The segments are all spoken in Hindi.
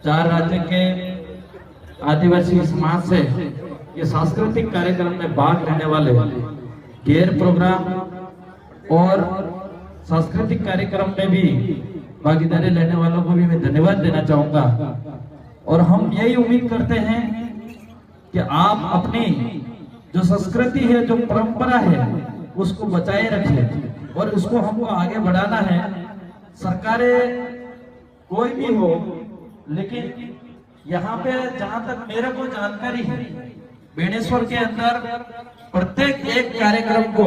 4 राज्य के आदिवासी समाज से ये सांस्कृतिक कार्यक्रम में भाग लेने वाले गेर प्रोग्राम और सांस्कृतिक कार्यक्रम में भी भागीदारी लेने वालों को भी मैं धन्यवाद देना चाहूंगा। और हम यही उम्मीद करते हैं कि आप अपनी जो संस्कृति है, जो परंपरा है, उसको बचाए रखें और उसको हमको आगे बढ़ाना है। सरकारें कोई भी हो, लेकिन यहाँ पे जहां तक मेरे को जानकारी है, बेणेश्वर के अंदर प्रत्येक एक कार्यक्रम को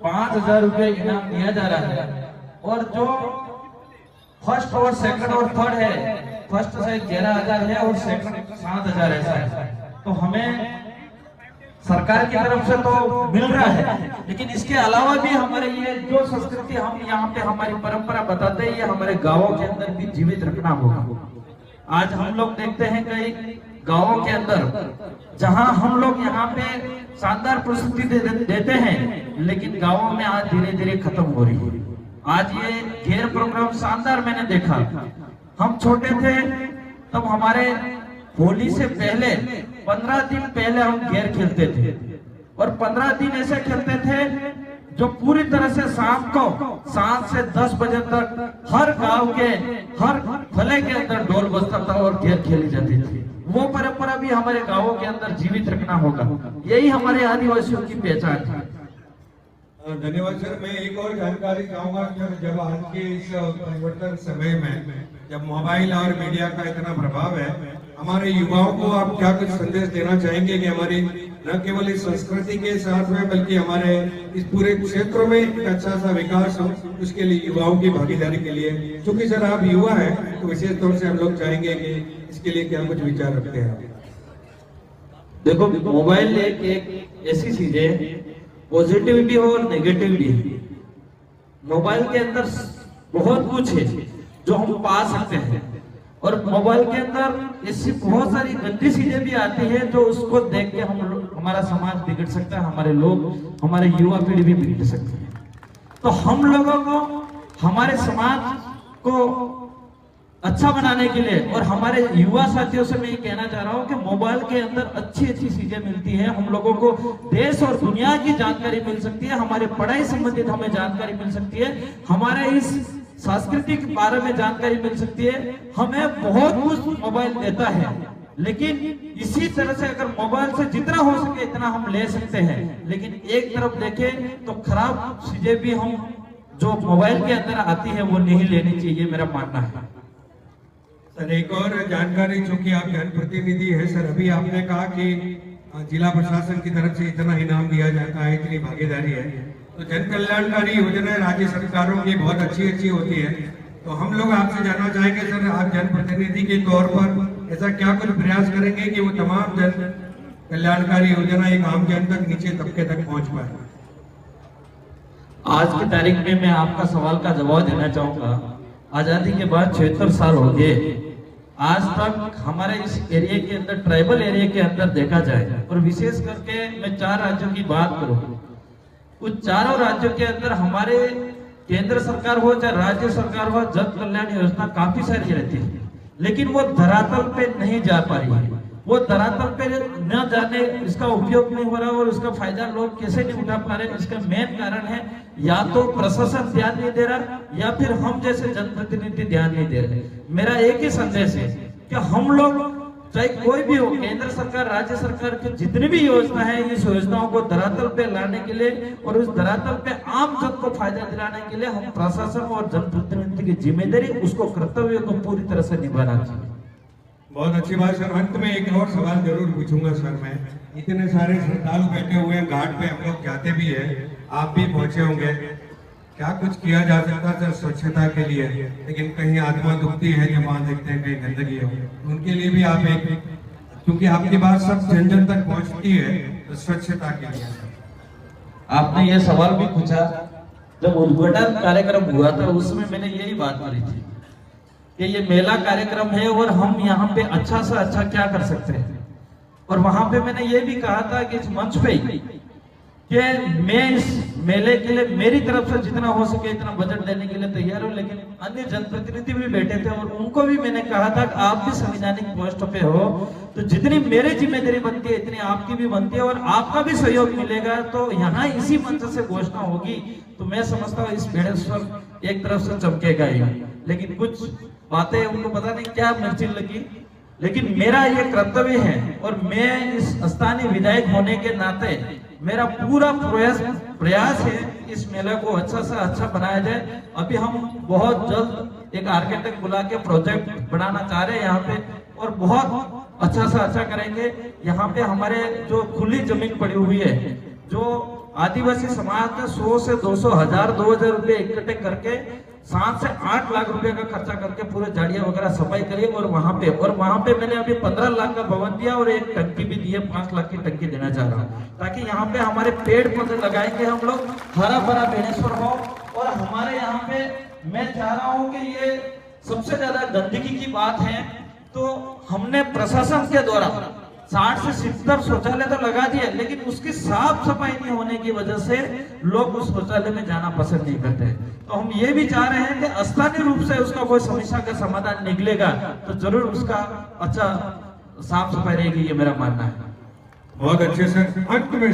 5,000 रुपए इनाम दिया जा रहा है। और जो फर्स्ट और सेकंड और थर्ड है, फर्स्ट से 11,000 है और सेकंड 7,000 ऐसा है। तो हमें सरकार की तरफ से तो मिल रहा है, लेकिन इसके अलावा भी हमारे ये जो संस्कृति हम यहाँ पे हमारी परंपरा बताते हैं, ये हमारे गांवों के अंदर भी जीवित रखना होगा। आज हम लोग देखते हैं कई गांवों के अंदर जहां हम लोग यहाँ पे शानदार प्रस्तुति देते हैं, लेकिन गांवों में आज धीरे धीरे खत्म हो रही है। आज ये घेर प्रोग्राम शानदार मैंने देखा। हम छोटे थे तब हमारे होली से पहले 15 दिन पहले हम घेर खेलते थे और 15 दिन ऐसे खेलते थे जो पूरी तरह से शाम को 7 से 10 बजे तक हर गांव के हर फले के अंदर ढोल बजता था और घेर खेली जाती थी। वो परंपरा भी हमारे गांवों के अंदर जीवित रखना होगा। यही हमारे आदिवासियों की पहचान है। धन्यवाद सर। मैं एक और जानकारी चाहूंगा कि जब आज के इस परिवर्तन समय में जब मोबाइल और मीडिया का इतना प्रभाव है, हमारे युवाओं को आप क्या कुछ संदेश देना चाहेंगे कि हमारी न केवल इस संस्कृति के साथ में बल्कि हमारे इस पूरे क्षेत्र में एक अच्छा सा विकास हो, उसके लिए युवाओं की भागीदारी के लिए, क्योंकि सर आप युवा हैं तो विशेष तौर से हम लोग चाहेंगे कि इसके लिए क्या कुछ विचार रखते हैं। देखो, मोबाइल एक ऐसी चीज है, पॉजिटिव भी हो और नेगेटिव भी है। मोबाइल के अंदर बहुत कुछ है जो हम पा सकते हैं और मोबाइल के अंदर ऐसी बहुत सारी गंदी चीजें भी आती है जो उसको देख के हमारा समाज बिगड़ सकता है, हमारे लोग, हमारे युवा पीढ़ी भी बिगड़ सकती है। तो हम लोगों को हमारे समाज को अच्छा बनाने के लिए और हमारे युवा साथियों से मैं ये कहना चाह रहा हूँ कि मोबाइल के अंदर अच्छी अच्छी चीजें मिलती है। हम लोगों को देश और दुनिया की जानकारी मिल सकती है, हमारे पढ़ाई संबंधित हमें जानकारी मिल सकती है, हमारे इस सांस्कृतिक बारे में जानकारी मिल सकती है। हमें बहुत कुछ मोबाइल देता है, लेकिन इसी तरह से अगर मोबाइल से जितना हो सके इतना हम ले सकते हैं, लेकिन एक तरफ देखें तो खराब चीजें भी हम जो मोबाइल के अंदर आती है वो नहीं लेनी चाहिए, मेरा मानना है। सर एक और जानकारी, चूंकि आप जनप्रतिनिधि है सर, अभी आपने कहा कि जिला प्रशासन की तरफ से इतना इनाम दिया जाता है, इतनी भागीदारी है, तो जन कल्याणकारी योजनाएं राज्य सरकारों की बहुत अच्छी होती है। तो हम लोग आपसे जानना चाहेंगे सर, आप जनप्रतिनिधि के तौर पर ऐसा क्या कुछ प्रयास करेंगे कि वो तमाम जन कल्याणकारी योजना एक आम जन तक, नीचे तबके तक पहुंच पाए। आज की तारीख में मैं आपका सवाल का जवाब देना चाहूंगा। आजादी के बाद 76 साल हो गए, आज तक हमारे इस एरिया के अंदर, ट्राइबल एरिया के अंदर देखा जाए और विशेष करके मैं 4 राज्यों की बात करूं, उस चारों राज्यों के अंदर हमारे केंद्र सरकार हो चाहे राज्य सरकार हो, जन कल्याण योजना काफी सारी रहती है, लेकिन वो धरातल पे नहीं जा पा रही है। वो धरातल पे न जाने, इसका उपयोग नहीं हो रहा और उसका फायदा लोग कैसे नहीं उठा पा रहे। इसका मेन कारण है या तो प्रशासन ध्यान नहीं दे रहा या फिर हम जैसे जनप्रतिनिधि ध्यान नहीं दे रहे। मेरा एक ही संदेश है कि हम लोग चाहे कोई भी हो, केंद्र सरकार, राज्य सरकार की जितनी भी योजना है, इस योजनाओं को धरातल पे लाने के लिए और उस धरातल पे आम जन को फायदा दिलाने के लिए हम प्रशासन और जनप्रतिनिधि की जिम्मेदारी, उसको कर्तव्य को पूरी तरह से निभाना चाहिए। बहुत अच्छी बात सर। अंत में एक और सवाल जरूर पूछूंगा सर मैं, इतने सारे श्रद्धालु बैठे हुए हैं घाट पे, हम लोग जाते भी है, आप भी पहुंचे होंगे, क्या कुछ किया जा सकता सर स्वच्छता के लिए? लेकिन कहीं आत्मा दुखती है जब वहां देखते हैं कहीं गंदगी हो, उनके लिए भी आप एक, क्योंकि आपकी बात सब जन जन तक पहुंचती है, तो स्वच्छता के लिए आपने ये सवाल भी पूछा। जब उद्घाटन कार्यक्रम हुआ था उसमें मैंने यही बात करी थी कि ये मेला कार्यक्रम है और हम यहाँ पे अच्छा से अच्छा क्या कर सकते हैं। और वहां पे मैंने ये भी कहा था कि इस मंच पे कि मैं इस मेले के लिए मेरी तरफ से जितना हो सके इतना बजट देने के लिए तैयार हूँ, लेकिन अन्य जनप्रतिनिधि भी बैठे थे और उनको भी मैंने कहा था कि आप भी संवैधानिक पोस्ट पे हो तो जितनी मेरी जिम्मेदारी बनती है इतनी आपकी भी बनती है और आपका भी सहयोग मिलेगा। तो यहाँ इसी मंच से घोषणा होगी तो मैं समझता हूँ इस बेड़ेश्वर एक तरफ से चमकेगा ही। लेकिन कुछ बातें उनको पता नहीं क्या मिर्ची लगी, लेकिन मेरा ये कर्तव्य है और मैं इस स्थानीय विधायक होने के नाते मेरा पूरा प्रयास है इस मेले को अच्छा से अच्छा बनाया जाए। अभी हम बहुत जल्द एक आर्किटेक्ट बुला के प्रोजेक्ट बनाना चाह रहे हैं यहाँ पे और बहुत अच्छा से अच्छा करेंगे। यहाँ पे हमारे जो खुली जमीन पड़ी हुई है, जो आदिवासी समाज ने 100 से 200 1000 2000 रुपए इकट्ठे करके 7 से 8 लाख रुपए का खर्चा करके पूरे झाड़ियां वगैरह सफाई करी और वहां पे मैंने अभी 15 लाख का भवन दिया और एक टंकी भी दी है, 5 लाख की टंकी देना चाह रहा हूँ ताकि यहाँ पे हमारे पेड़ पौधे लगाएंगे हम लोग, हरा भरा बेड़ेश्वर हो। और हमारे यहाँ पे मैं चाह रहा हूँ कि ये सबसे ज्यादा गंदगी की बात है तो हमने प्रशासन के द्वारा 60 से 70 शौचालय तो लगा दिए, लेकिन उसकी साफ सफाई नहीं होने की वजह से लोग उस शौचालय में जाना पसंद नहीं करते। तो हम ये भी चाह रहे हैं कि स्थानीय रूप से उसका कोई समस्या का समाधान निकलेगा तो जरूर उसका अच्छा साफ सफाई रहेगी, ये मेरा मानना है। बहुत अच्छे सर। अंत में